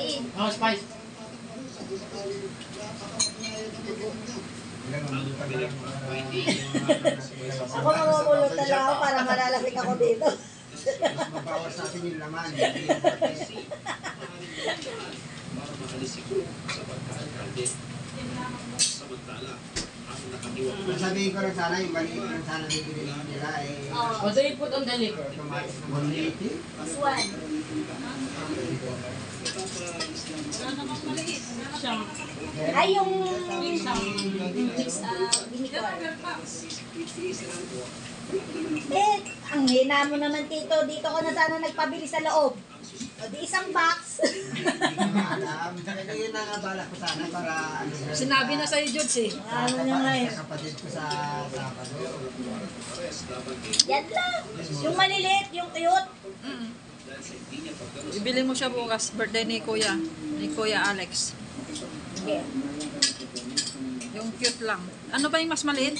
kain. Oh, spice. Ako mamumulot na lang ako para malalasik ako dito. Mabawas natin yung laman. Sabihin ko lang sana yung maliit lang sana bibili nila eh. What do you put on the liver? Automatic na 180. This one. Ay, yung vinegar. Ang hina mo naman, Tito. Dito ko na sana nagpabili sa loob. O, di isang box. Alam. Kaya yun ang abala ko sana para ano. Sinabi na sa'yo, George eh. Ano nyo nga eh. Sa kapatid ko sa Sabado. Yan lang. Yung maliliit, yung cute. Ibili mo siya bukas, birthday ni Kuya Alex. Okay. Yung cute lang. Ano ba yung mas maliit?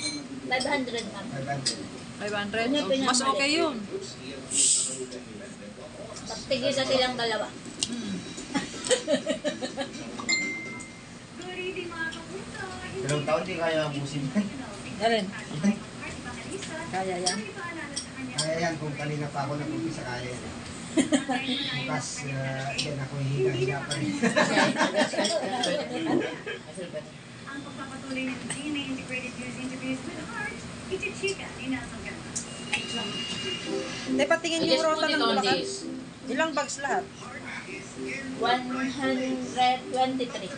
500 ma'am. 500? Oh, mas okay yun. Tigil sa silang dalawa. Dalawang taon di kaya abusin. Alin? Kaya yan? Kaya yan, kung kanina pa ako nag-umpisa kaya yan. Bukas, yan ako higa-higa pa rin. Ang pagpapatuloy ng DNA Integrated News Interviews with Heart, ito chika ni Nelson Ganda. Hindi, patingin yung rota ng Bulacan. this. Ilang bags lahat? 123.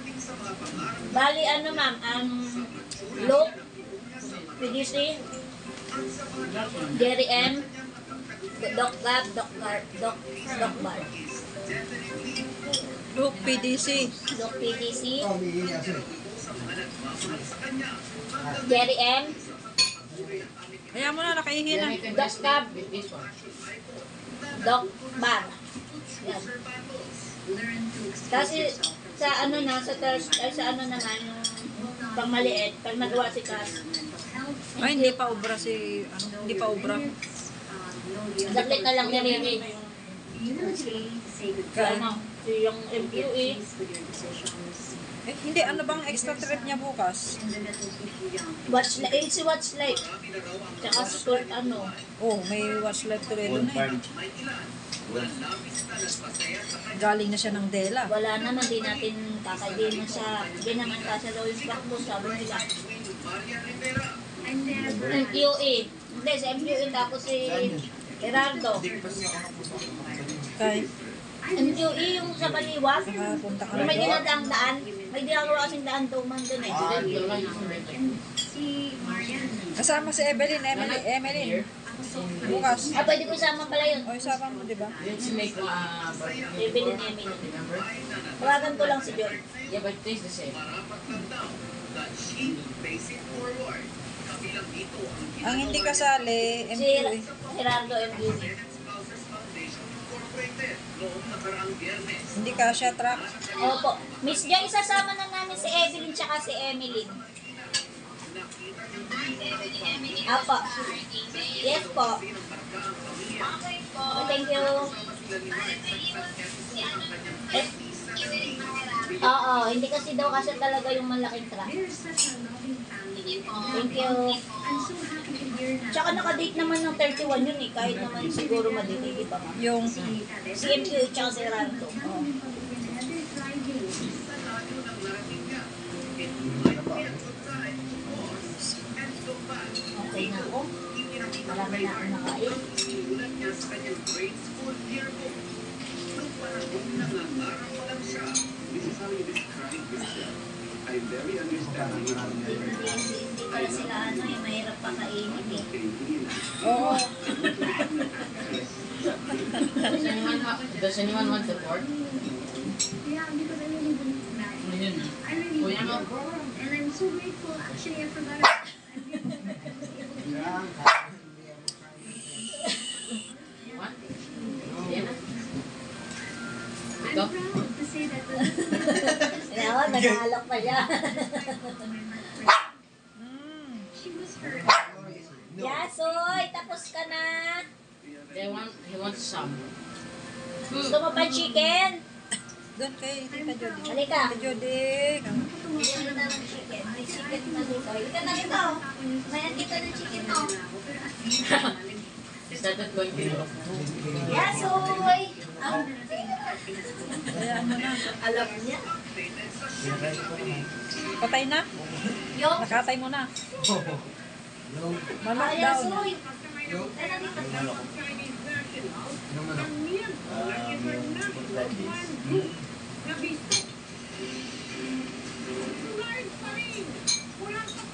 Bali, ano ma'am, Luke, PDC, Jerry M, Doc Lab, Doc Bar. Luke PDC. Doc PDC, Oh, may aso eh. Jerry M, Kaya mo na, nakaihin na. Doc Lab, With this one. Doc Bar. Yan. Kasi sa ano na, sa ano naman, yung pang maliit, pag nagawa si Cass, Ay, hindi pa obra si, hindi pa obra. saglit na lang nilini. Kaya ano, yung MQE, Eh, hindi, ano bang extra trip niya bukas? AC Watch Light, tsaka sport ano. Oh, may watch live Toledo na eh. Galing na siya ng Dela. Wala naman, di natin kakainin siya. Hindi naman kasi daw yung bakbo, sabi nila. MQE. Hindi, si MQE tapos si Gerardo. Kay, MQE yung sa Baliwag. punta ka Yung na may doon. dinadaang daan. May ginagawa kasing daan tuman dun eh. Si Marian. Kasama si Emeline. Bukas. Ah, pwede ko isama pala yun. O, isama mo, di ba? Let's make Bibili ni Emily. remember? Tawagan ko lang si John. Yeah, but it tastes the same. Ang hindi kasali, Si MQE. Gerardo MQE. Hindi kasya truck. Opo. Miss Joy, isasama na namin si Evelyn tsaka si Emily. Apo. Yes po. Oh, thank you. Eh, oo, hindi kasi daw kasi talaga yung malaking truck. They're such a loving family. Thank you. I'm so happy to hear na Tsaka nakadate naman ng 31 yun eh, kahit naman siguro madidigi pa ma'am. Yung, Si MQ tsaka si Rando. Oh. Okay na ako. Marami na ako nakain. Hindi pala sila ano eh, mahirap pa kainin eh. oo. Does anyone want the pork? Yeah, because I really believe in that. Yun na. I really Kuya do. mo. And I'm so grateful. Actually, I forgot about Yan, What? Yan na. I'm Ito? proud to say that the Kaya ako, nag-aalok pa siya. she was hurt. Yasoy, tapos ka na. He wants some. Gusto mo pa chicken? Doon kay Tita Jody. Halika. Tita Jody. Bigyan na ng chicken. May chicken na dito. Halika na dito. May nakita ng chicken, oh. Started going to Europe. Yasoy! Oh. Hayaan mo na. Alam niya. Pinakain ko naman. Patay na. Yung. Nakatay mo na. Yung, Malak Ah, down. Yasoy. yung, Tara dito. yung manok.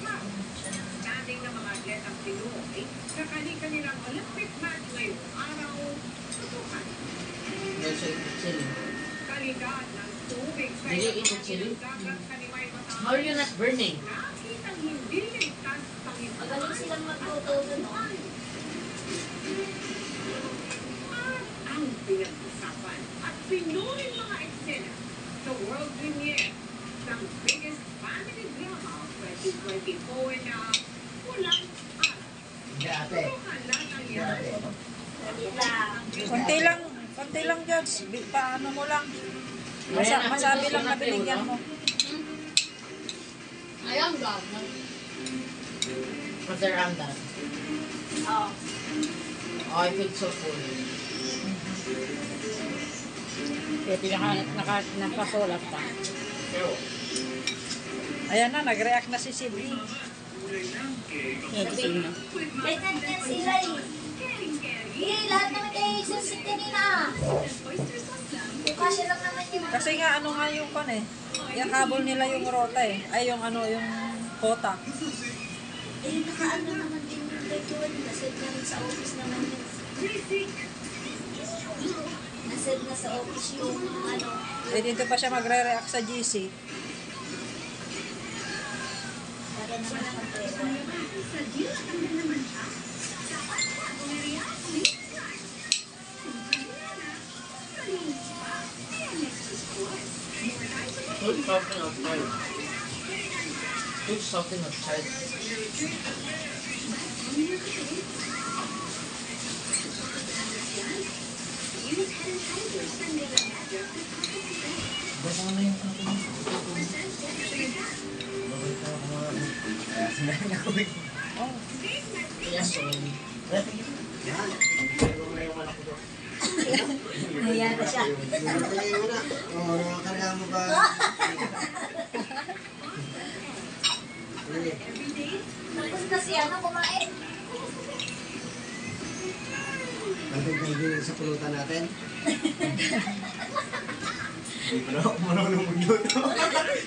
Dating na mga atlet ang Pinoy, kakani-kanilang Olympic match ngayong araw, tutukan. Chili. Kalidad ng tubig sa Did you eat the chili? dagat kanimay How are you not burning? nakitang hindi ligtas panginoon. Magaling silang magluto dun, oh. At ang pinag-usapan at Pinoy mga eksena sa world premiere ng biggest family drama of 2024 na Pulang Araw. Hindi ate. Tutukan lang ang Hindi yan. ate. Dali lang. Konti lang, George. Paano mo lang. Ayan, Masabi ako lang na gusto binigyan na mo. Ayun, God. Was there around that? Oh. Oh, I feel so full. Kaya nakasulat pa. Pero, Ayan na, nag-react na si Sibby. Ganyan yan sila eh. Eh, lahat naman kay Jesus kanina. Mukha siya lang naman yung... Kasi nga, ano nga yung pan eh. Yung habol nila yung rota eh. Ay, yung ano, yung kota. Eh, nakaano naman din yung record. Nasend naman sa office naman yun. Nasend na sa office yung ano. Eh, dito pa siya magre-react sa GC. Para naman ang pera. who's something outside? Who's something outside? Basta na yung ano ko. Babay ka ako mga ako. Kaya sinahin ako eh. Oh, Yes, so, Yan. Pero may yung manok ko. Ayan na siya. Yung na. Oo, nakakarga mo ba? Sige. Tapos na siya na kumain. Nandun sa pulutan natin. Pero ako marunong magluto.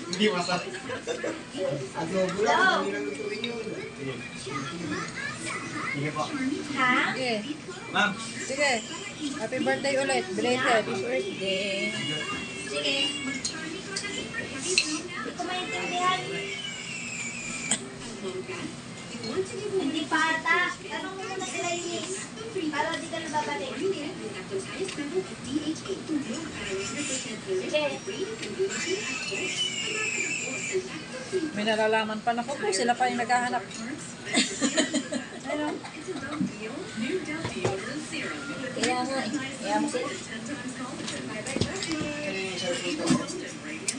Hindi masarap. Adobo lang, hindi lang lutuin yun. Sige po. Ha? sige. Ma'am. Sige. Happy birthday ulit. Belated. Birthday. Sige. Hindi ko maintindihan. Hindi pa ata. Tanong mo muna sila Inis. Para di ka nababalik. Sige. May nalalaman pa na ko po. Sila pa yung naghahanap. Ano? Kaya nga eh. Kaya mo sila.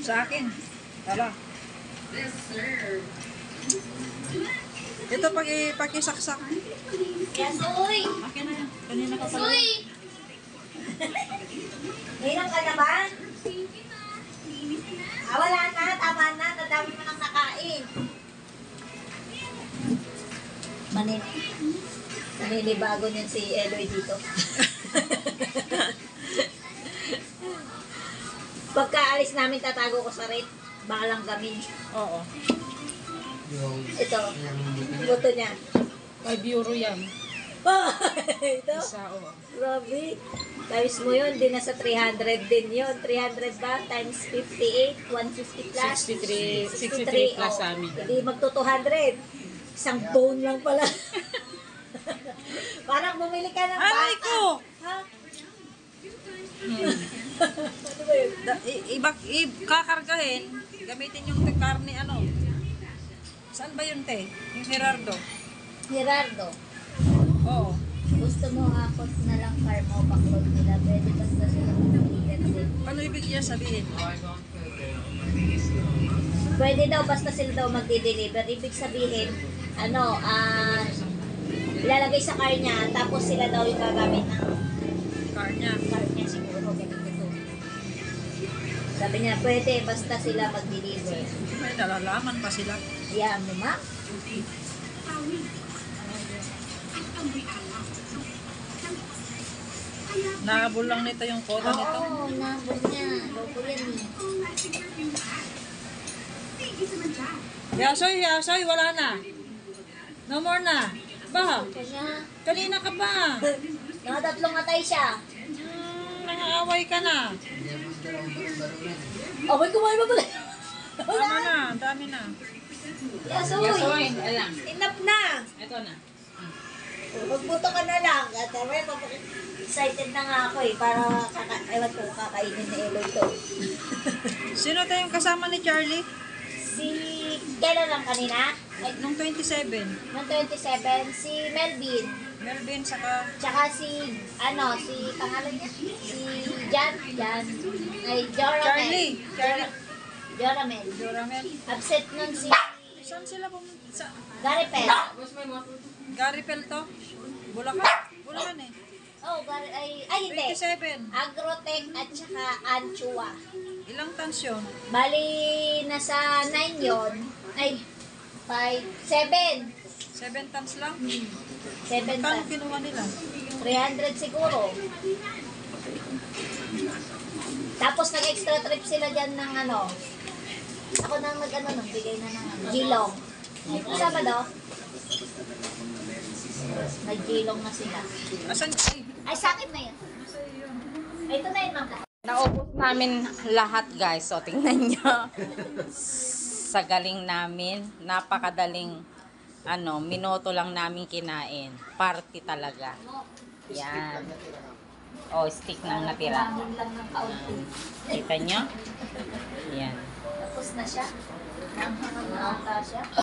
Sa akin. Tala. Ito pakisaksak. Yan, Soy! Akin na yan. Kanina ka pala. Soy! Hirap ka na ba? Ah, wala na. Tama na. Nadami mo nang nakain. Maninibago niyan si Eloy dito. Pagkaalis namin, tatago ko sa rate. Balang gamin. Oo. Yung... Ito. Yung... Buto niya. 5 euro yan. Oh, ito. Isa, oo. Grabe. Times mo yun, di nasa 300 din yun. 300 ba? Times 58, 150 plus. 63 plus oh. sa amin. Hindi magto 200. Isang bone lang pala. Parang bumili ka ng baka. Aray ko! Ha? Ano ba yun? Kakargahin, gamitin yung karne ano. Saan ba yun, te? Yung Gerardo. Gerardo, Oo. gusto mo akot na lang car mo, baklog nila. Pwede basta sila pumili ka Ano ibig niya sabihin? I don't care. Pwede daw, basta sila daw magdi-deliver. Ibig sabihin, ilalagay sa car niya, tapos sila daw yung gagamit ng Car niya. car niya siguro. Ganito. Sabi niya, pwede, basta sila mag-deliver. May nalalaman pa sila. Yan mo, ma? Nahabol lang nito yung kota nito. Oo, nabot niya. Logo yan eh. Yasoy, wala na. No more na. Ba? Kanya, Kanina ka pa. nakatatlong atay siya. Nangaaway ka na. Hindi ako sa dalawang barong-barong yan. Oh, may kumain pa pala. Tama na, ang dami na. Yasoy. Enough na. Ito na. Magbuto ka na lang. At excited na nga ako eh. Para ewan ko, kakainin ni Eloy to. Sino tayong kasama ni Charlie? Si, kailan lang kanina? Ay, Nung 27. noong 27, si Melvin. Melvin saka Tsaka si pangalan niya? Si Jan. Ay, Joramel. Charlie. Joramel. Joramel. Absent nun si Saan sila pumunta? Sa Garipel. Garipel to? Bulacan? Bulacan eh. Oh, hindi. 27. Agrotech at saka Anchua. Ilang tons yun? Bali, nasa 9 yon. Ay, 5, 7. 7 tons lang? 7 Kano pa. kinuha nila? 300 siguro. Tapos nag-extra trip sila dyan ng ako nang bigay na ng Gilong. Kasama daw? Nag-Gilong na sila. Asan? Ay, sa akin na yun. Ay, ito na yun, ma'am. Naubos namin lahat guys. So tingnan nyo. Sa galing namin. Napakadaling minuto lang namin kinain. Party talaga. Yan. Oh, stick nang natira. Langin lang ng kaunti. Kita nyo? Yan. Tapos na siya. Nanghangang na ata siya.